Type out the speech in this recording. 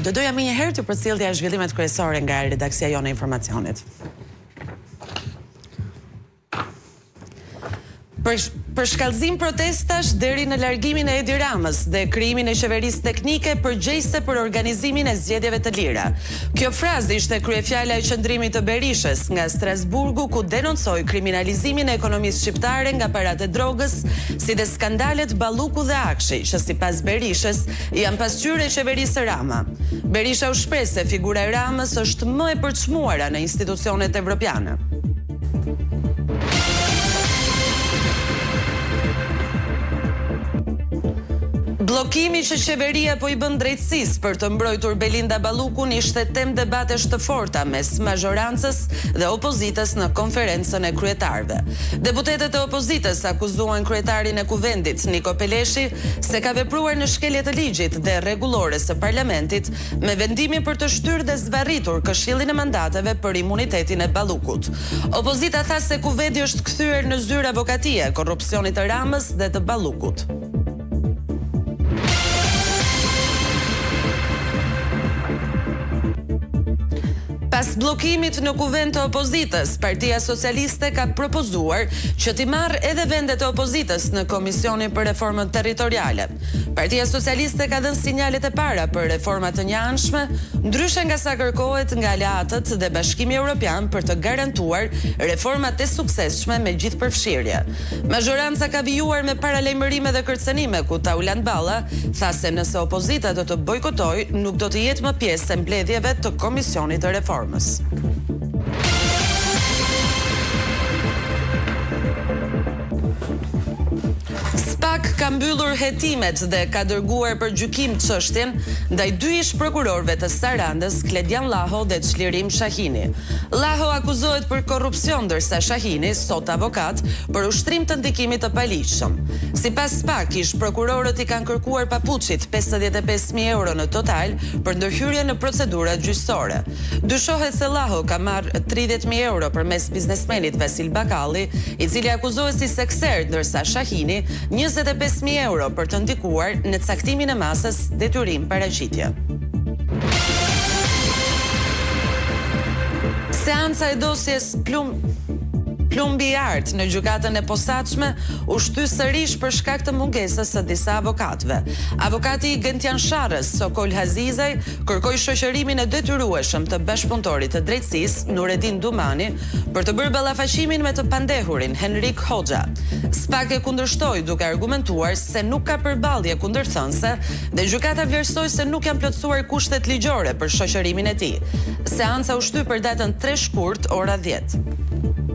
Do doja më njëherë të përcjellja zhvillimet kryesore nga redaksia jone e informacionit. Për shkallëzim protestash deri në largimin e Edi Ramës dhe krijimin e qeverisë teknike përgjegjëse për organizimin e zgjedhjeve të lira. Kjo frazë ishte kryefjala e qëndrimit të Berishës nga Strasburgu, ku denoncoi kriminalizimin e ekonomisë shqiptare nga parat e drogës, si dhe skandalet Balluku dhe Akshi, që sipas Berishës janë pasqyrë e qeverisë Rama. Berisha u shpreh se figura e Ramës është më e përçmuara në institucionet evropiane. Bllokimi që qeveria po i bën drejtësisë për të mbrojtur Belinda Ballukun ishte temë debatesh të forta mes mazhorancës dhe opozitës në konferencën e kryetarëve. Deputetët e opozitës akuzuan kryetarin e kuvendit, Niko Peleshi, se ka vepruar në shkelje të ligjit dhe rregullores së parlamentit me vendimin për të shtyrë dhe zvarritur këshillin e mandateve për imunitetin e Ballukut. Opozita tha se kuvendi është kthyer në zyrë avokatie, korrupsionit të Ramës dhe të Ballukut. Pas bllokimit në kuvend të opozitës, Partia Socialiste ka propozuar që t'i marrë edhe vendet e opozitës në Komisionin për Reformën Territoriale. Partia Socialiste ka dhënë sinjalet e para për reforma të njëanshme, ndryshe nga sa kërkohet nga aleatët dhe Bashkimi Evropian për të garantuar reformat e suksesshme me gjithë përfshirje. Mazhoranca ka vijuar me paralajmërime dhe kërcënime, ku Tauland Balla tha se nëse opozita do të bojkotojë, nuk do të jetë më pjesë e mbledhjeve të Komisionit të Reformës. SPAK ka mbyllur hetimet dhe ka dërguar për gjykim çështjen ndaj dy ish prokurorëve të Sarandës, Kledian Llaho dhe Çlirim Shahini. Llaho akuzohet për korrupsion, ndërsa Shahini, sot avokat, për ushtrim të ndikimit të paligjshëm. Sipas SPAK, ish prokurorët i kanë kërkuar papuçit 55.000 euro në total për ndërhyrje në procedurat gjyqësore. Dyshohet se Llaho ka marrë 30.000 euro përmes biznesmenit Vasil Bakalli, i cili akuzohet si sekser, ndërsa Shahini 25.000 euro për të ndikuar në caktimin e masës detyrim paraqitje. Seanca e dosjes Plumbi Art në gjykatën e posaçme u shty sërish për shkak të mungesës së disa avokatëve. Avokati i Gentian Sharrës, Sokol Hazizaj, kërkoi shoqërimin e detyrueshëm të bashkëpunëtorit të drejtësisë, Nureddin Dumani, për të bërë ballafaqimin me të pandehurin Henrik Hoxha. SPAK e kundërshtoi duke argumentuar se nuk ka përballje kundërthënëse dhe gjykata vlerësoi se nuk janë plotësuar kushtet ligjore për shoqërimin e tij. Seanca u shty për datën 3 shkurt, ora 10.